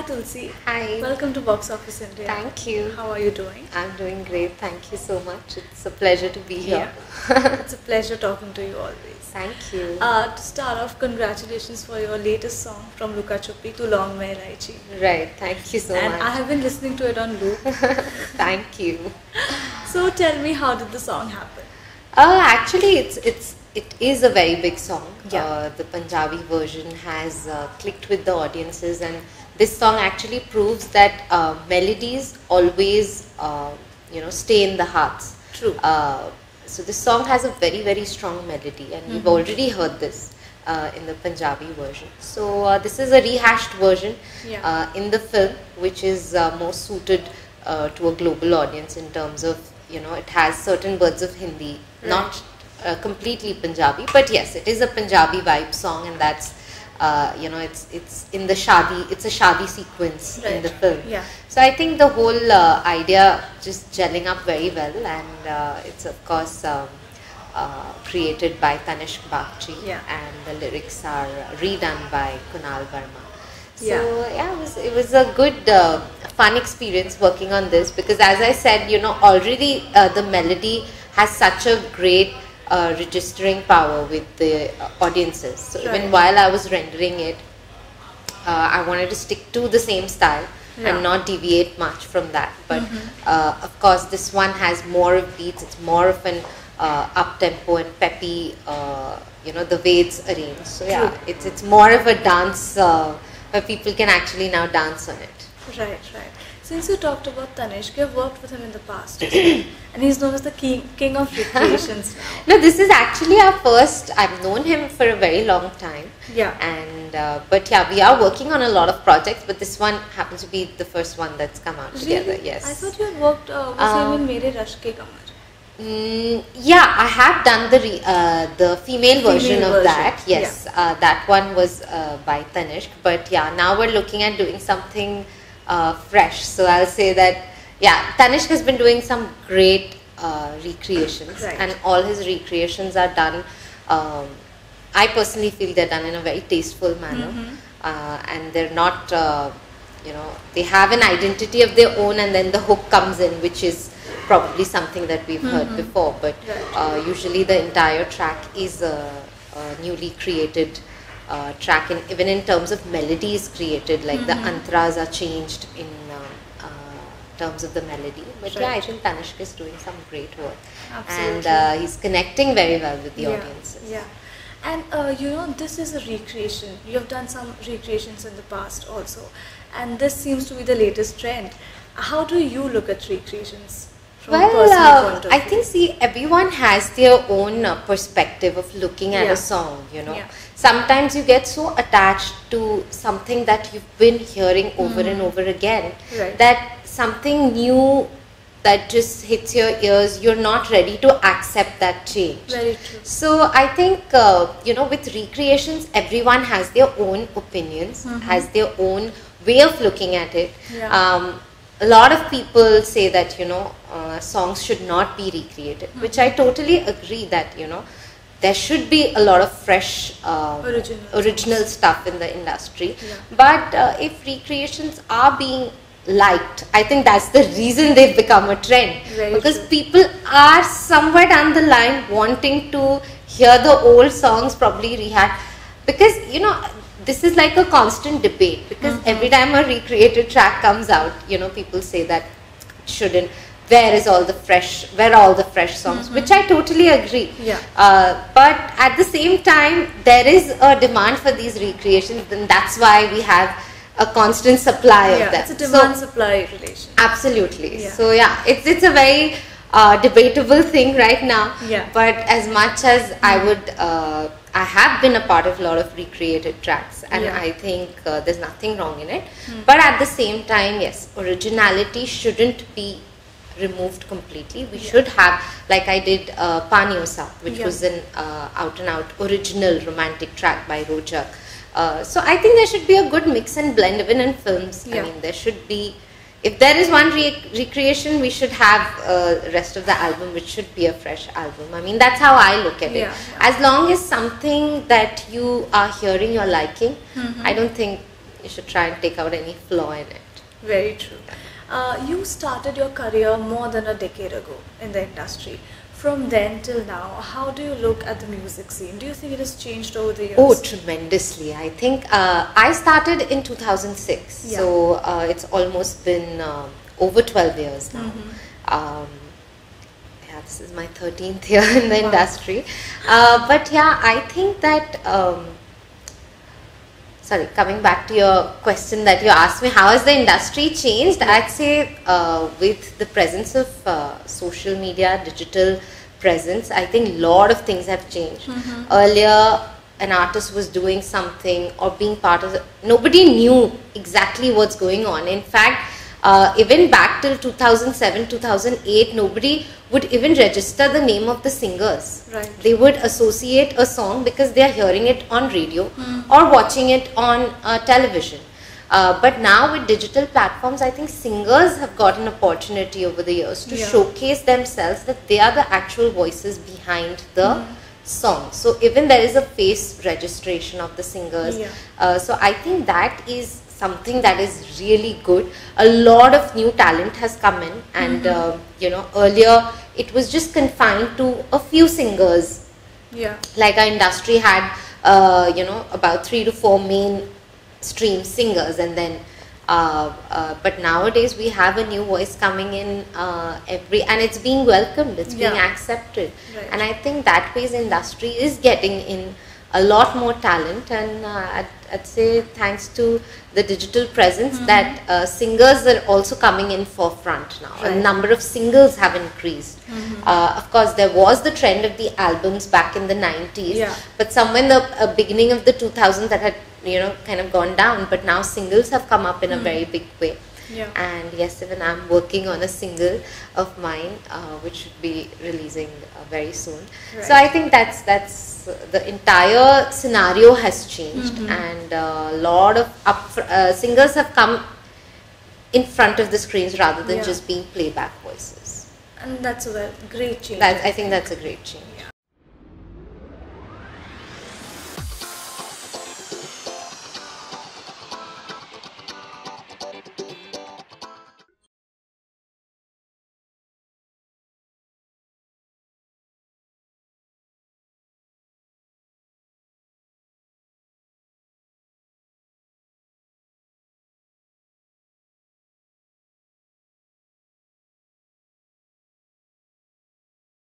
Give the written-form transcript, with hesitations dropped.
Tulsi. Hi. Welcome to Box Office India. Thank you. How are you doing? I'm doing great. Thank you so much. It's a pleasure to be here. It's a pleasure talking to you always. Thank you. To start off, congratulations for your latest song from Luka Chuppi, Tu Long Mein Raichi. Right. Thank you so And much. I have been listening to it on loop. Thank you. So tell me, how did the song happen? Actually, it is a very big song. Yeah. The Punjabi version has clicked with the audiences, and this song actually proves that melodies always, stay in the hearts. True. So this song has a very strong melody, and we've already heard this in the Punjabi version. So this is a rehashed version in the film, which is more suited to a global audience in terms of, it has certain words of Hindi, not completely Punjabi, but yes, it is a Punjabi vibe song, and that's it's in the shadi, it's a shadi sequence in the film. Yeah. So I think the whole idea just gelling up very well, and it's of course created by Tanishq Bagchi, and the lyrics are redone by Kunal Verma. So it was a good fun experience working on this, because as I said, already the melody has such a great registering power with the audiences. So even while I was rendering it, I wanted to stick to the same style and not deviate much from that. But of course, this one has more of beats. It's more of an up tempo and peppy. The way it's arranged. So yeah, it's more of a dance where people can actually now dance on it. Right. Since you talked about Tanishq, you have worked with him in the past, and he's known as the king of recreations now. No, this is actually our first. I've known him for a very long time. Yeah. And but yeah, we are working on a lot of projects, but this one happens to be the first one that's come out together. Yes. I thought you had worked with him in Mere Rush Ke Kamar. Yeah, I have done the female version of that. Yes, that one was by Tanishq. But yeah, now we're looking at doing something fresh. So I'll say that Tanishq has been doing some great recreations, and all his recreations are done. I personally feel they're done in a very tasteful manner, and they're not. They have an identity of their own, and then the hook comes in, which is probably something that we've heard before, but usually the entire track is a newly created track, and even in terms of melody is created, like the antras are changed in terms of the melody. But I think Tanishq is doing some great work. Absolutely. And he's connecting very well with the audiences. Yeah. And this is a recreation. You have done some recreations in the past also, and this seems to be the latest trend. How do you look at recreations? Well, I think, everyone has their own perspective of looking at a song, Sometimes you get so attached to something that you've been hearing over and over again, that something new that just hits your ears, you're not ready to accept that change. Very true. So I think, with recreations, everyone has their own opinions, has their own way of looking at it. A lot of people say that, songs should not be recreated, which I totally agree that, there should be a lot of fresh, original stuff in the industry. But if recreations are being liked, I think that's the reason they've become a trend. Because people are somewhere down the line wanting to hear the old songs probably rehashed. Because, this is like a constant debate, because every time a recreated track comes out, people say that it shouldn't. Where are all the fresh songs? Which I totally agree. But at the same time, there is a demand for these recreations, and that's why we have a constant supply of them. It's a demand-supply relation. Absolutely. So it's a very debatable thing right now. But as much as I have been a part of a lot of recreated tracks, and I think there's nothing wrong in it. But at the same time, yes, originality shouldn't be removed completely. We should have, like I did Paniosa, which was an out-and-out original romantic track by Rojak. So I think there should be a good mix and blend even in films. I mean, there should be, if there is one recreation, we should have rest of the album, which should be a fresh album. I mean, that's how I look at it. As long as something that you are hearing, you're liking, I don't think you should try and take out any flaw in it. Very true. You started your career more than a decade ago in the industry. From then till now, how do you look at the music scene? Do you think it has changed over the years? Oh, tremendously. I think I started in 2006, Yeah. so it's almost been over 12 years now. Yeah, this is my 13th year in the Wow. industry. But yeah, I think that, sorry, coming back to your question that you asked me, how has the industry changed? I'd say with the presence of social media, digital presence, I think a lot of things have changed. Earlier, an artist was doing something or being part of it, nobody knew exactly what's going on. In fact, even back till 2007, 2008, nobody would even register the name of the singers. Right. They would associate a song because they are hearing it on radio or watching it on television. But now with digital platforms, I think singers have got an opportunity over the years to Yeah. showcase themselves that they are the actual voices behind the song. So even there is a face registration of the singers. Yeah. So I think that is something that is really good. A lot of new talent has come in, and earlier it was just confined to a few singers. Yeah. Like our industry had about 3 to 4 mainstream singers, and then but nowadays we have a new voice coming in and it's being welcomed, it's being Yeah. accepted. Right. And I think that way the industry is getting in a lot more talent, and I'd say thanks to the digital presence that singers are also coming in forefront now. Right. A number of singles have increased. Of course, there was the trend of the albums back in the 90s, Yeah. but somewhere in the beginning of the 2000s that had kind of gone down, but now singles have come up in a very big way. Yeah. And yes, even I'm working on a single of mine which should be releasing very soon. Right. So I think that's the entire scenario has changed, and a lot of singers have come in front of the screens rather than Yeah. just being playback voices. And that's a great change. I think that's a great change. Yeah.